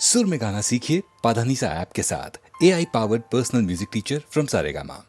सुर में गाना सीखिए पाधानीसा ऐप के साथ। AI powered personal music teacher from Saregama.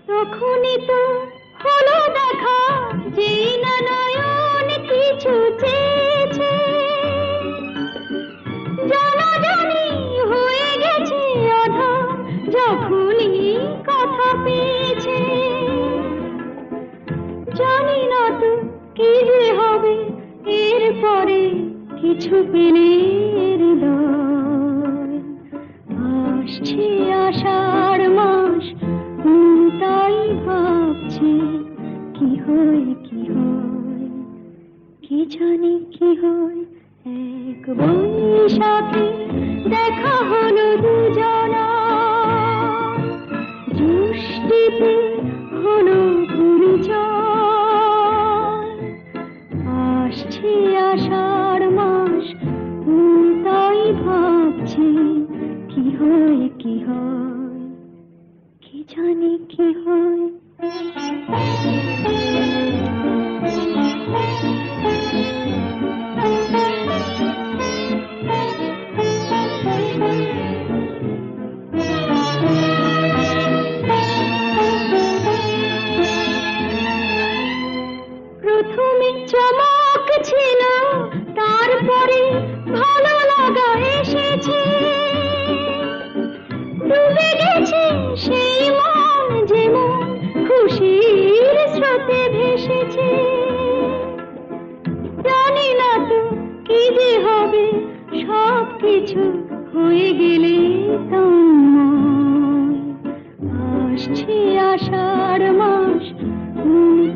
তখনই তো হলো দেখা যেই না নয়ন কিছু পেলে হৃদয়। আসছে আষাঢ় মাস, তাই ভাবছি কি হয় কি হয়, কি জানি কি হয়। এক বৈশাখে দেখা হলো দুজনা, জ্যৈষ্ঠীতে হলো পরিচয়। আসছে আষাঢ় মাস, তাই ভাবছি কি হয় কি হয়, কি জানি কি হয়। প্রথমে চমক ছিল, তারপরে ভালো লাগা এসেছে। ডুবে গেছে সেই মন, যেমন খুশির স্রোতে ভেসেছে। জানি না তো কি যে হবে, সব কিছু হয়ে গেলে তন্ময়। আসছে আষাঢ় মাস,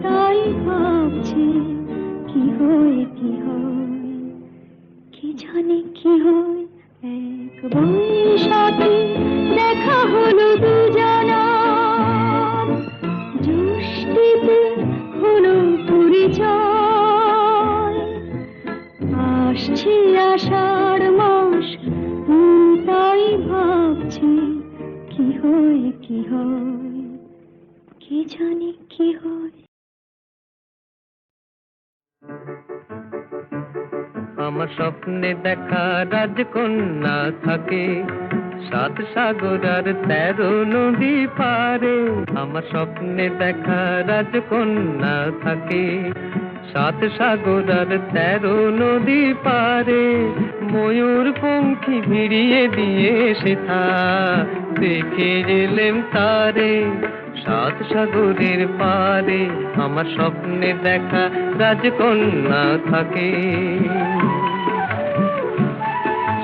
তাই ভাবছি কি হয় কি হয়, কি জানি কি হয়। এক বৈশাখে দেখা হলো দুজনা, জ্যৈষ্ঠীতে হলো পরিচয়। আসছে আষাঢ় মাস, তাই ভাবছি কি হয় কি হয়, কি জানি কি হয়। আমার স্বপ্নে দেখা রাজকন্যা থাকে 7 সাগর আর 13 নদী পারে। আমার স্বপ্নে দেখা রাজকন্যা থাকে 7 সাগর আর 13 নদী পারে। ময়ূর পঙ্খী ভিড়িয়ে দিয়ে সেথা দেখে এলেম তারে 7 সাগরের পারে। আমার স্বপ্নে দেখা রাজকন্যা থাকে।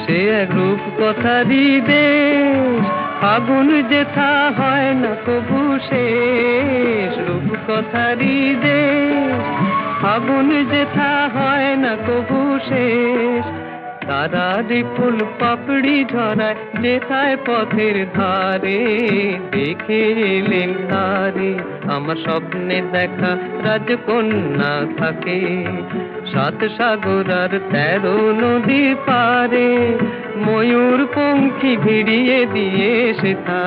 সে এক রূপ কথারই দেশ, ফাগুন যেথা হয় না কবু শেষ। রূপ কথারই দেশ, ফাগুন যেথা হয় না কবু শেষ। তারারি ফুল পাপড়ি ঝরায় যেথায় পথের ধারে, দেখে এলেন তারে। আমার স্বপ্নে দেখা রাজকন্যা থাকে 7 সাগর আর 13 নদী পারে। ময়ূর পঙ্খী ভিড়িয়ে দিয়ে সেথা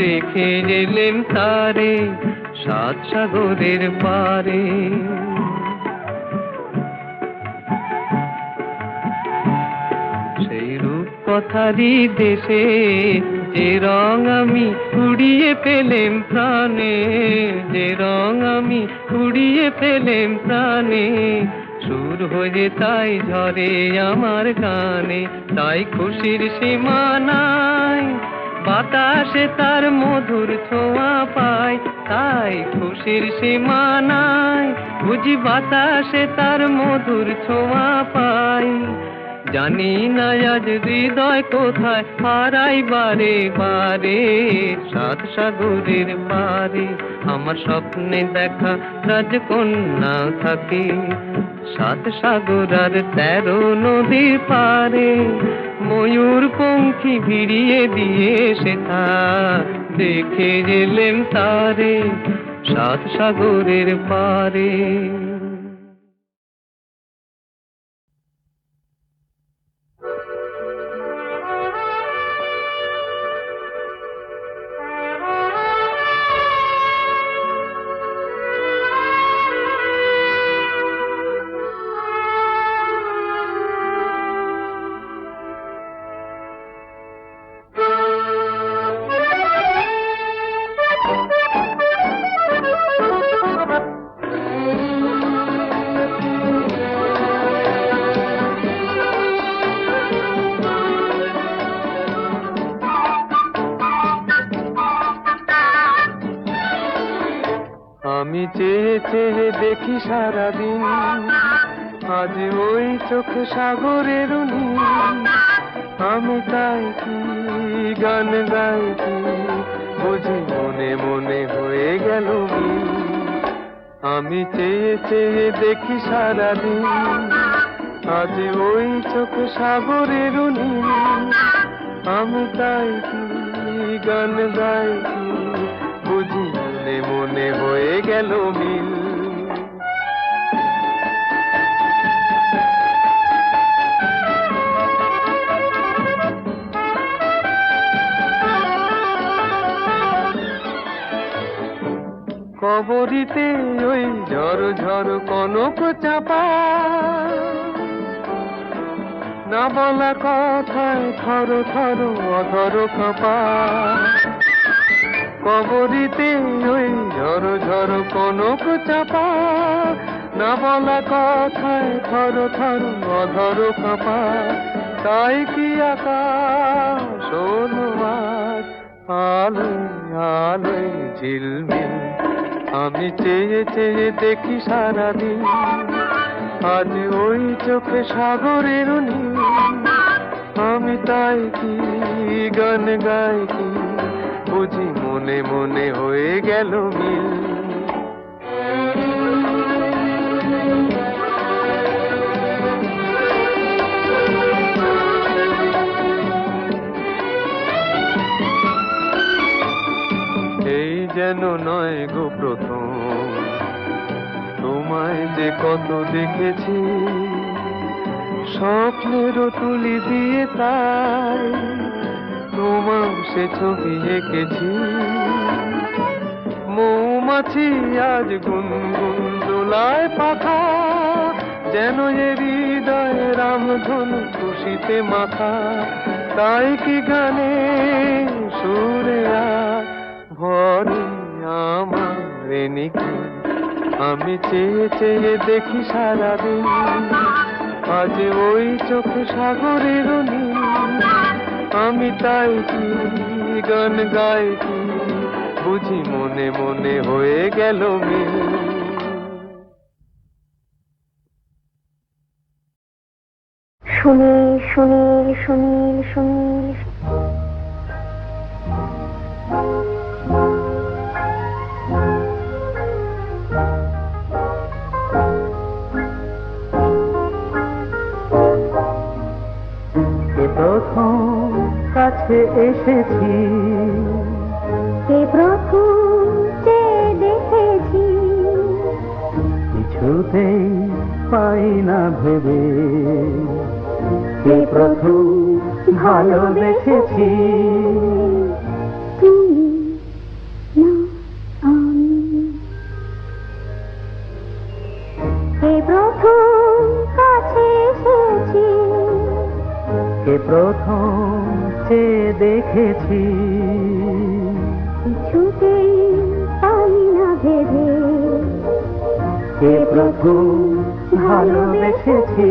দেখে এলেন তারে 7 সাগরের পারে। সেই রূপ কথারই দেশে যে রং আমি উড়িয়ে পেলেম প্রাণে, যে রং আমি উড়িয়ে পেলেম প্রাণে। সুর হয়ে তাই ঝরে আমার গানে, তাই খুশির সীমা নাই। বাতাসে তার মধুর ছোঁয়া পায়, তাই খুশির সীমা নাই। বুঝি বাতাসে তার মধুর ছোঁয়া পাই। জানি না আজ হৃদয় কোথায় হারাই বারে বারে 7 সাগরের পারে। আমার স্বপ্নে দেখা রাজকন্যা থাকে 7 সাগর আর 13 নদী পারে। ময়ূর পঙ্খী ভিড়িয়ে দিয়ে সেথা দেখে এলেম তারে 7 সাগরের পারে। আমি চেয়ে চেয়ে দেখি সারাদিন আজ ওই চোখে সাগরের নীল, আমি তাই কি গান গাই কি বুঝি মনে মনে হয়ে গেল মিল। আমি চেয়ে চেয়ে দেখি সারাদিন, আজ ওই চোখে সাগরের নীল, আমি তাই কি গান গাই কি বুঝি মনে মনে হয়ে গেল মিল। কবরিতে ওই ঝড় ঝড় কনক চাপা, না বলা কথায় থর থর অধর কাঁপা। কবরিতে ওই ঝড় ঝড় কনক চাপা, না বলা কথায় থর থর অধর কাঁপা। তাই কি আকাশ হলো আজ আলোয় আলোয় ঝিলমিল, আমি চেয়ে চেয়ে দেখি সারাদিন, আজ ওই চোখে সাগরের নীল, আমি তাই কি গান গাই কি বুঝি মনে মনে হয়ে গেল মিল। এই যেন নয় গো প্রথম, তোমায় যে কত দেখেছি, স্বপ্নেরও তুলি দিয়ে তাই তোমার সে ছবি এঁকেছি। মৌমাছি আজ গুনগুন দোলায় পাখা, যেন এ হৃদয় রামধনু খুশিতে মাখা। তাই কি গানে সুরে আজ ভরে আমার নিকি, আমি চেয়ে চেয়ে দেখি সারাদিন, আজ ওই চোখে সাগরের নীল, আমি তাই কি গান গাই কি বুঝি মনে মনে হয়ে গেল মিল। সুনীল সুনীল সুনীল সুনীল, প্রথম কাছে এসেছি, কে প্রথম যে দেখেছি, কিছুতেই পাই না ভেবে, কে প্রথম ভালোবেসেছি। তুমি না আমি, কে প্রথম কাছে এসেছি, কে প্রথম চেয়ে দেখেছি, কিছুতেই পাই না ভেবে, কে প্রথম ভালোবেসেছি।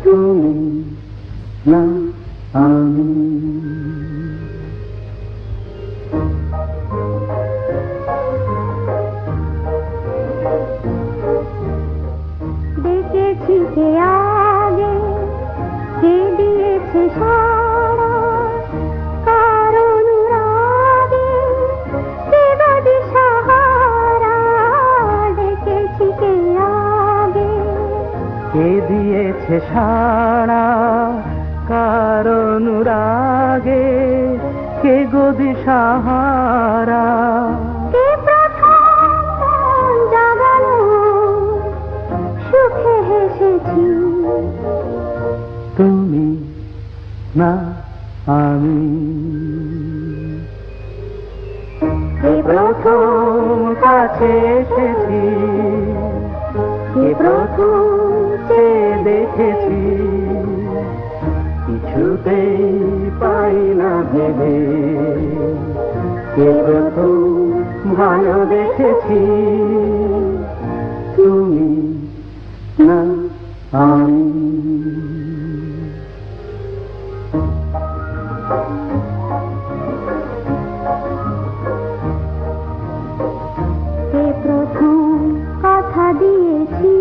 তুমি না আমি, দেখেছি কে আগে, কে দিয়েছে সারা, কারণ রাগে কে বাদে সাহারা। দেখেছি কে আগে, কে দিয়েছে সাড়া, কারণ রাগে কে গদি সাহারা। কে প্রথম মন জাগালো, সুখে হেসেছি। তুমি না আমি, কে প্রথম কাছে এসেছি, কে প্রথম চেয়ে দেখেছি, কিছুতেই পাই না ভেবে, কে প্রথম ভালোবেসেছি। তুমি না আমি, কে প্রথম কথা দিয়েছি,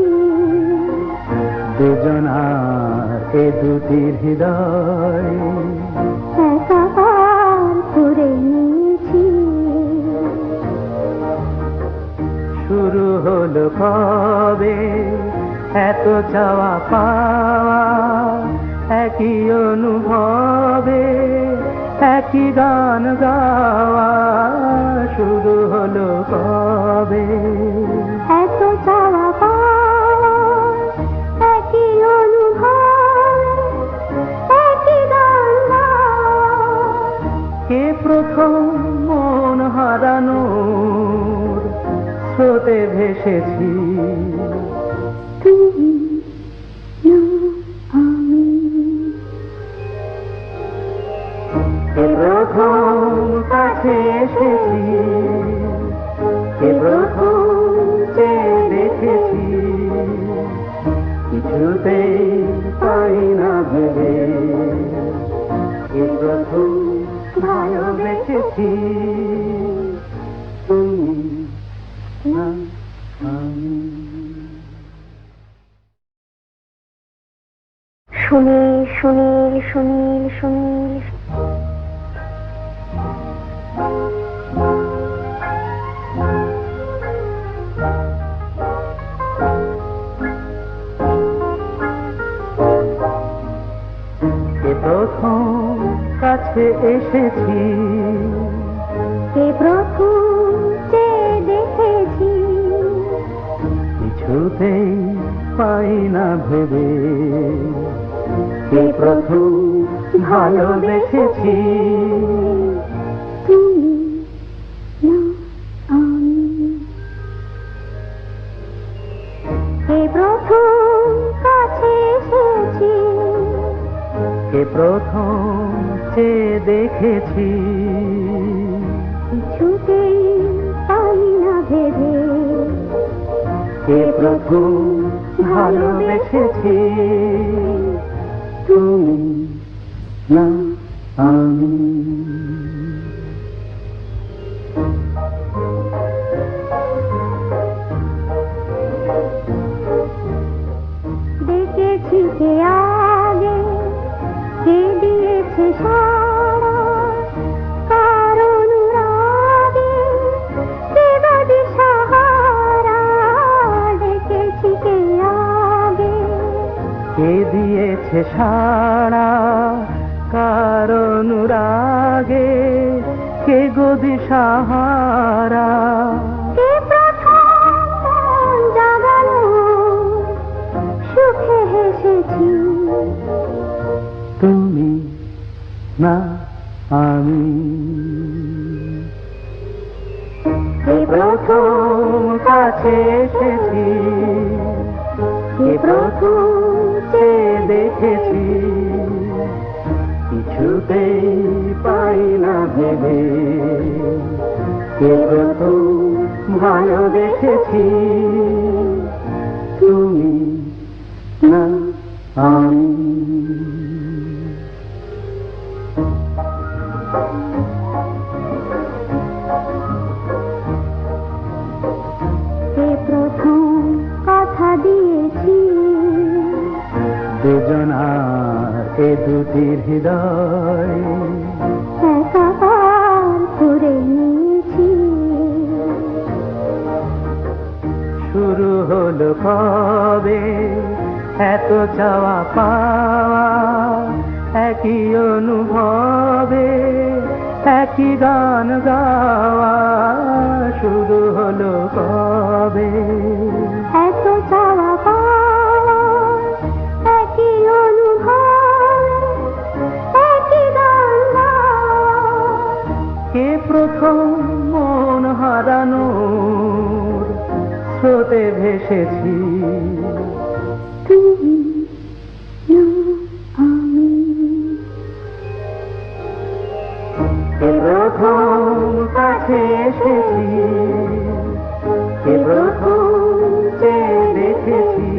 দুজনার এ দুটি হৃদয় একাকার করে নিয়েছি। শুরু হলো কবে এত চাওয়া পাওয়া, একই অনুভবে একই গান গাওয়া। শুরু হলো কবে এত চাওয়া পাওয়া, একই অনুভব, একই গান গাওয়া। কে প্রথম মন হারানোর স্রোতে ভেসেছি, তুমি না আমি। কে প্রথম কাছে এসেছি, কে প্রথম চেয়ে দেখেছি, কিছুতেই পাই না ভেবে। কে প্রথম ভালোবেসেছি, তুমি না আমি। সুনীল সুনীল সুনীল সুনীল, কে প্রথম কাছে এসেছি, কে প্রথম চেয়ে দেখেছি, কিছুতেই পাই না ভেবে। কে প্রথম ভালোবেসেছি, তুমি না আমি। কে প্রথম কাছে এসেছি, কে প্রথম চেয়ে দেখেছি, কিছুতেই পাই না ভেবে। কে প্রথম ভালোবেসেছি, তুমি না আমি। দেখেছি কে আগে, কে দিয়েছে সাড়া, কার অনুরাগে কে বা দিশাহারা। দেখেছি কে আগে, কে দিয়েছে সাড়া, কার অনুরাগে কে গো দিশাহারা। কে প্রথম মন জাগালো, সুখে হেসেছি, তুমি না আমি। কে প্রথম কাছে এসেছি, কে প্রথম চেয়ে দেখেছি, কিছুতেই পাই না ভেবে। কে প্রথম ভালোবেসেছি, তুমি না আমি। কে প্রথম কথা দিয়েছি, দুজনার এ দুটি হৃদয় একাকার করে নিয়েছি। শুরু হলো কবে এত চাওয়া পাওয়া, একই অনুভবে একই গান গাওয়া। শুরু হলো কবে এত চাওয়া পাওয়া, একই অনুভব, একই গান গাওয়া। কে প্রথম মন হারানোর স্রোতে ভেসেছি, তুমি না আমি। কে প্রথম কাছে এসেছি, কে প্রথম চেয়ে দেখেছি,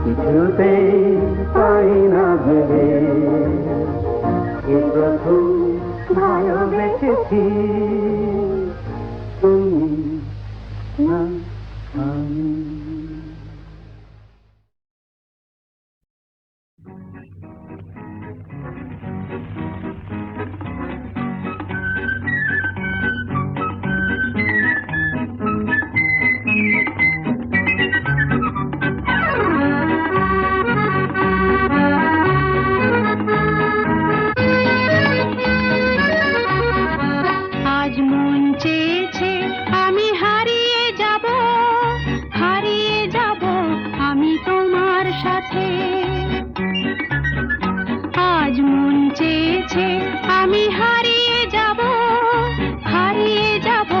কিছুতেই পাই না ভেবে। কে প্রথম ভালোবেসেছি, তুমি না আমি। সাথে। আজ মন চেয়েছে আমি হারিয়ে যাব, হারিয়ে যাব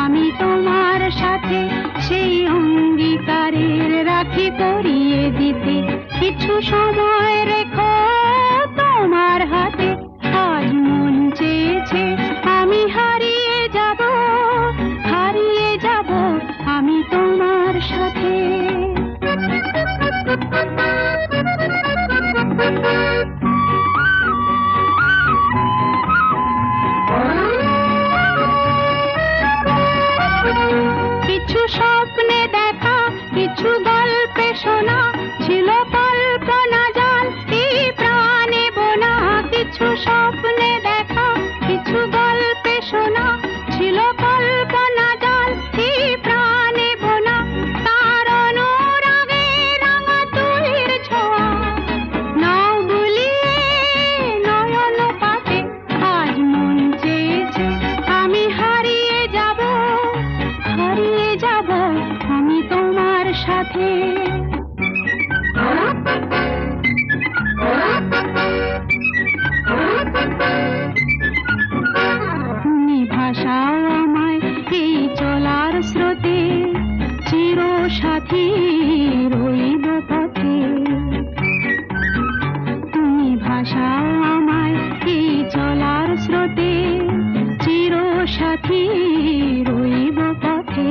আমি তোমার সাথে। সেই অঙ্গীকারের রাখি পরিয়ে দিতে কিছু সময় রেখো তোমার হাতে। আজ মন চেয়েছে আমি হারিয়ে যাব, হারিয়ে যাব আমি তোমার সাথে। কিছু স্বপ্নে দেখা, কিছু গল্পে শোনা, ছিল কল্পনা জাল এই প্রাণে বোনা। কিছু স্বপ্নে দেখা, কিছু গল্পে শোনা, ছিল কল্পনা জাল এই প্রাণে বোনা। তার অনুরাগে রাঙা তুলির ছোঁয়া নাও বুলিয়ে নয়ন পাতে। আজ মন চেয়েছে আমি হারিয়ে যাব, হারিয়ে যাব আমি তোমার সাথে। তুমি ভাষাও আমায় এই চলার স্রোতে, চির সাথী রইব পথে। তুমি ভাষাও আমায় এই চলার স্রোতে, চির সাথী রইব পথে।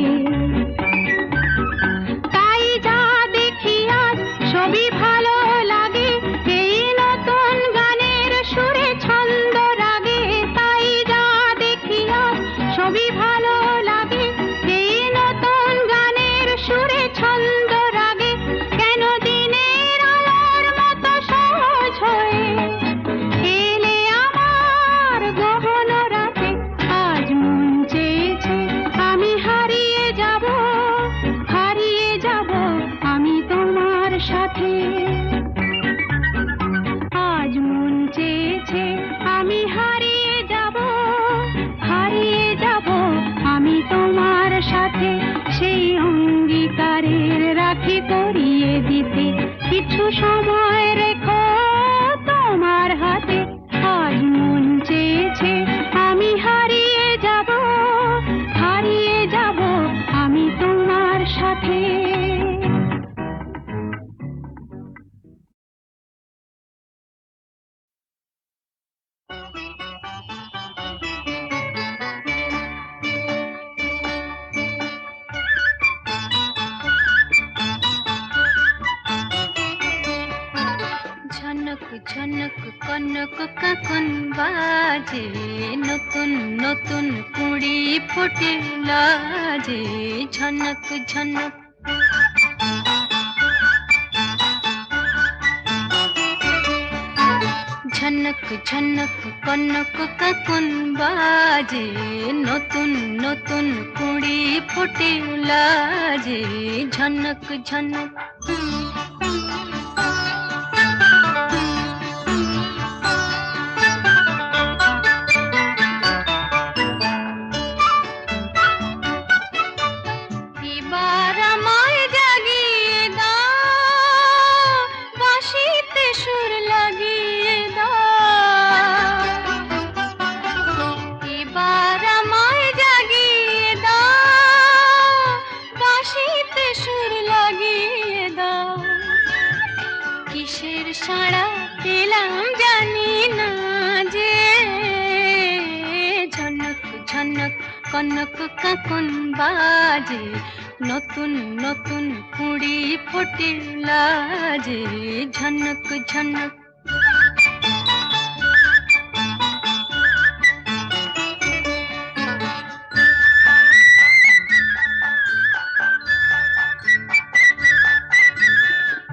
তাই যা দেখি আজ সবই ভালো লাগে, এই নতুন গানের সুরে ছন্দ রাগে। তাই যা দেখি আজ সবই ভালো লাগে, এই নতুন গানের সুরে ছন্দ রাগে। কেন দিনের আলোর মতো সহজ হয়ে এলে আমার গহন রাতে। আজ মন চেয়েছে আমি হারিয়ে যাব, হারিয়ে যাব আমি তোমার সাথে। আজ মন চেয়েছে আমি হারিয়ে যাব, হারিয়ে যাব আমি তোমার সাথে। সেই অঙ্গীকারের রাখি পরিয়ে দিতে কিছু সময় রেখো তোমার হাতে। আজ মন চেয়েছে আমি হারিয়ে যাব, হারিয়ে যাব আমি তোমার সাথে। ঝনক ঝনক কনক কাকন বাজে, নতুন নতুন কুড়ি ফোটে লাজে। ঝনক ঝনক ঝনক ঝনক কনক কাকন বাজে, নতুন নতুন কুড়ি ফোটে লাজে। ঝনক ঝনক এবার আমায় জাগিয়ে দাও, বাঁশিতে সুর লাগিয়ে দাও। এবার আমায় জাগিয়ে দাও, বাঁশিতে সুর লাগিয়ে দাও। কিসের সাড়া পেলাম জানি না যে, ঝনক ঝনক কনক কাকন বাজে, নতুন নতুন কুড়ি ফোটে লাজে। ঝনক ঝনক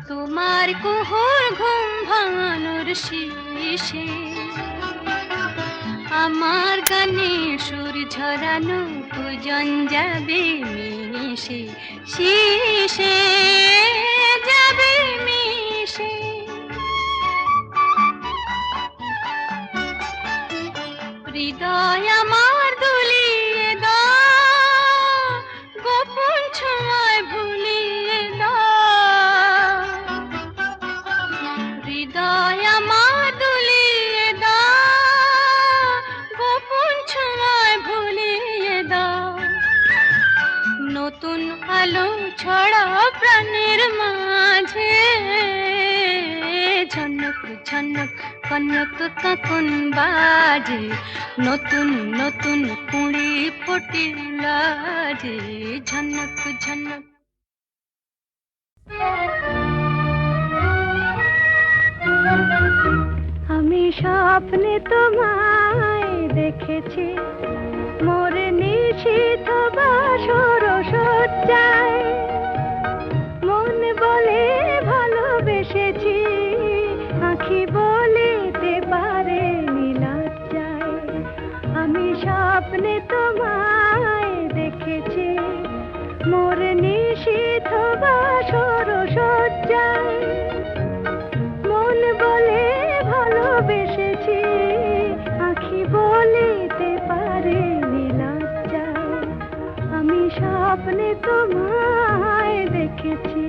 তোমার কুহুর ঘুম ভাঙানোর শীষে, আমার গানে সুর ঝরানো পূজন যাবে মিশে, শীষে যাবে মিশে। হৃদয় আমার দুলিয়ে দাও, গোপন ছোঁয়ায় ভুলিয়ে দাও। ভরা প্রাণের মাঝে ঝনক ঝনক কনক কাকন বাজে নতুন নতুন কুড়ি ফটির লাজে ঝনক ঝনক। আমি স্বপ্নে তোমায় দেখেছি মোর নিশীথ বাসর সজ্জায় মন বলে ভালোবেসেছি আঁখি বলিতে পারে লজ্জায়। আমি স্বপ্নে তোমায় দেখেছি মোর নিশীথ বাসর সজ্জায় মন বলে ভালোবেসেছি আঁখি বলিতে পারে লজ্জায়। আমি স্বপ্নে তোমায় দেখেছি।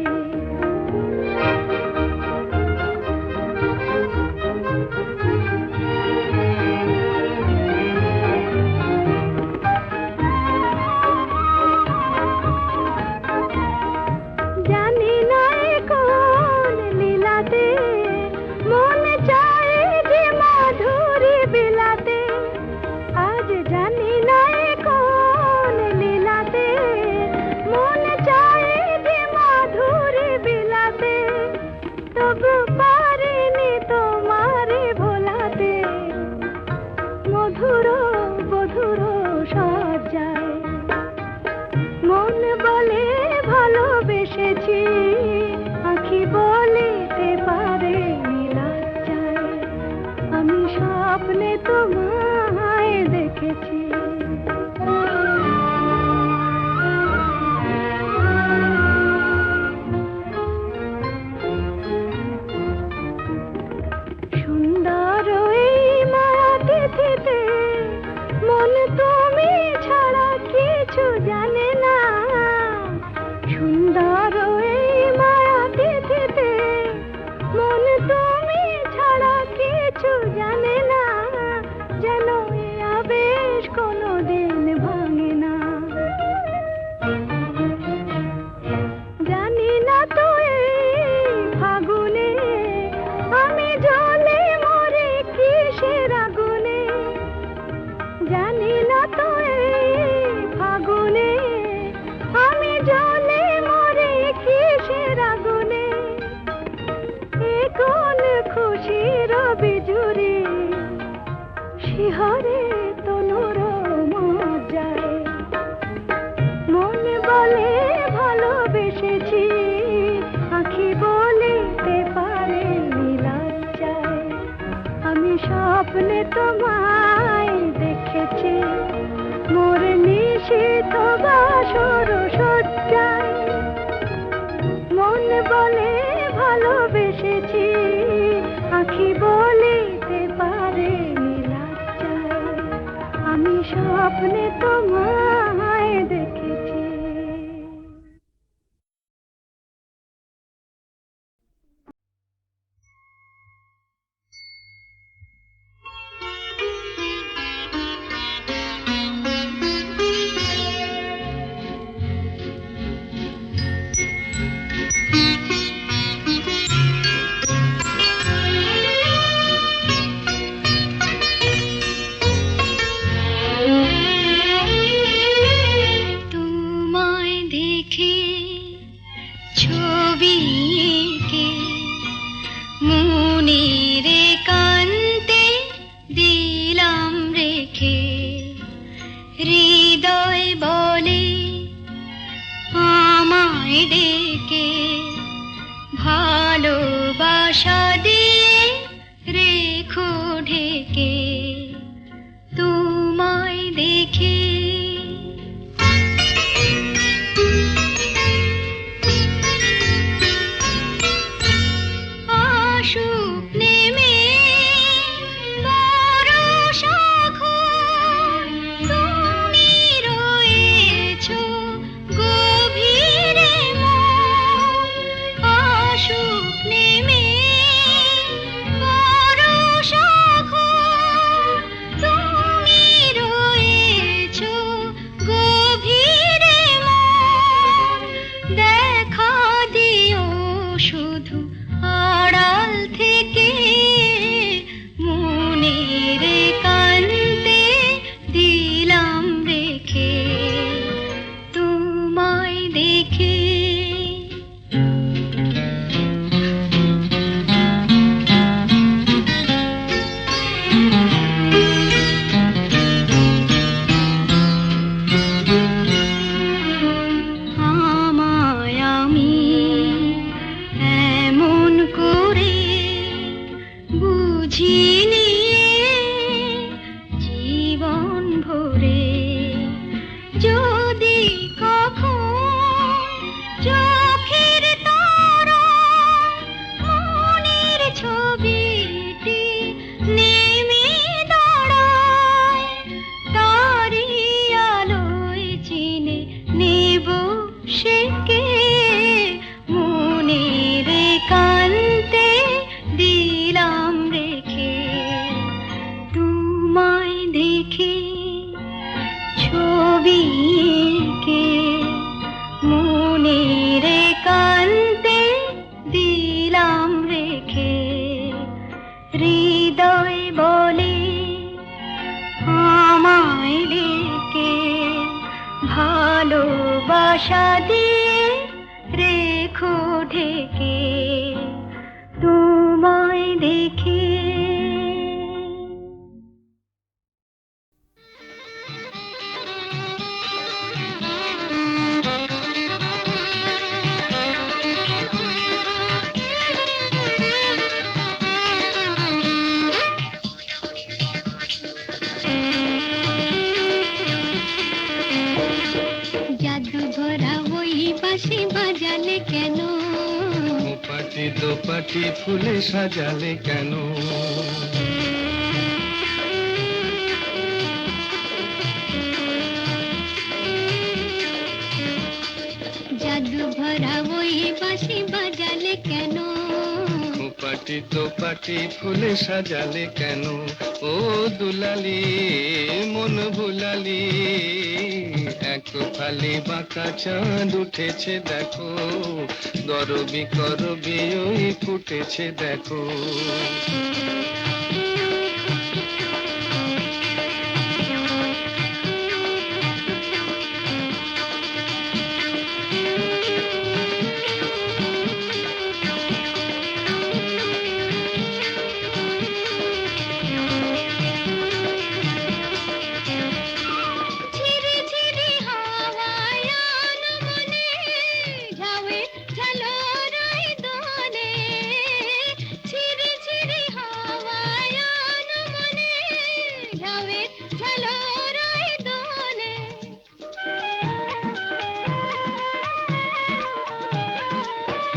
জানি না কোন লীলাতে মন চায় যে মাধুরী বিলাতে আজ জানি না কোন লীলাতে মন চায় যে মাধুরী বিলাতে তবু পারিনি তোমারে ভোলাতে মধুর মধুর সজ্জায় মন বলে ভালোবেসেছি আঁখি বলিতে পারে লজ্জায়। আমি স্বপ্নে তোমায় দেখেছি। সুন্দর এই মায়াতিথিতে মন তুমি ছাড়া কিছু জানে না। সুন্দর এই মায়াতিথিতে মন তুমি ছাড়া কিছু জানে না। যেন এ আবেশ কোনোদিন ভাঙে না। জানি না তো এই ফাগুনে আমি জ্বলে মরে কিসের আগুনে। জানি না তো এই ফাগুনে আমি জ্বলে মরে কিসের আগুনে। এ কোন খুশির বিজুরি শিহরে তনুর মজ্জায় মন বলে ভালোবেসেছি আঁখি বলিতে পারে লজ্জায়। আমি স্বপ্নে তোমায় দেখেছি মোর নিশীথ বাসর সজ্জায় মন বলে ভালোবেসেছি আঁখি বলিতে পারে লজ্জায়। আমি স্বপ্নে তোমায় দেখেছি। আশা দিয়ে রেখো ঢেকে তোমায় দেখে। জাদু ভরা ওই বাঁশি বাজালে কেন, পাটি দোপাটি ফুলে সাজালে কেন, জাদু ভরা ওই বাঁশি বাজালে কেন, পাটি দোপাটি ফুলে সাজালে কেন, ও দুলালি মন ভুলালি, এক ফালি বাঁকা চাঁদ উঠেছে দেখো, গরবি করবি ওই ফুটেছে দেখো। ঝিরি ঝিরি হাওয়ায় আনমনে ঝাউয়ে ঝালরাই দোলে, ঝিরি ঝিরি হাওয়ায় আনমনে ঝাউয়ে ঝালরাই দোলে।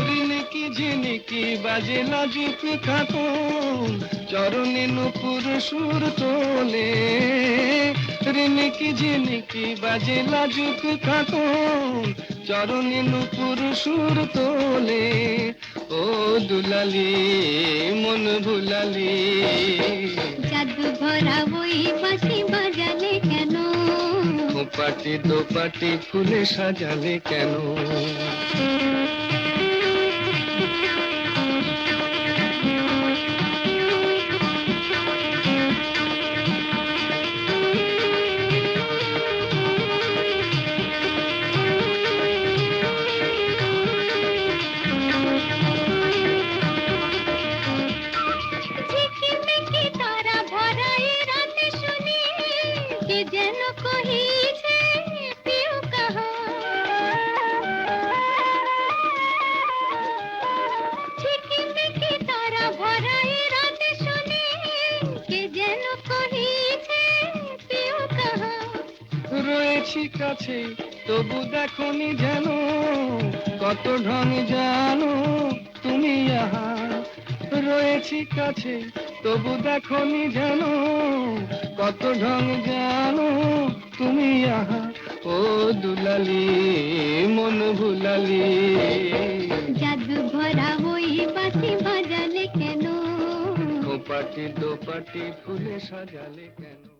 ঝিনিকি ঝিনিকি বাজে লাজুক খাতুন, চরণে নুপুর সুর তোলে, রিনিকি ঝিনিকি বাজে লাজুক খাতুন, চরণে নুপুর সুর তোলে, ও দুলালি মন ভুলালি, জাদু ভরা ওই বাঁশি বাজালে কেন, পাটি দোপাটি ফুলে সাজালে কেন। ঝিকিমিকি তারা ভরা এ রাতে শুনি কে যেন কহিছে পিউ কাহা, ঝিকিমিকি তারা ভরা এ রাতে শুনি কে যেন কহিছে পিউ কাহা। রয়েছি কাছে তবু দেখনি যেন, কত ঢং জানো তুমি আহা, রয়েছি কাছে তবু দেখনি যেন, কত ঢং জানো তুমি আহা, ও দুলালি মন ভুলালি, জাদু ভরা ওই বাঁশি বাজালে কেন, পাটি দোপাটি ফুলে সাজালে কেন।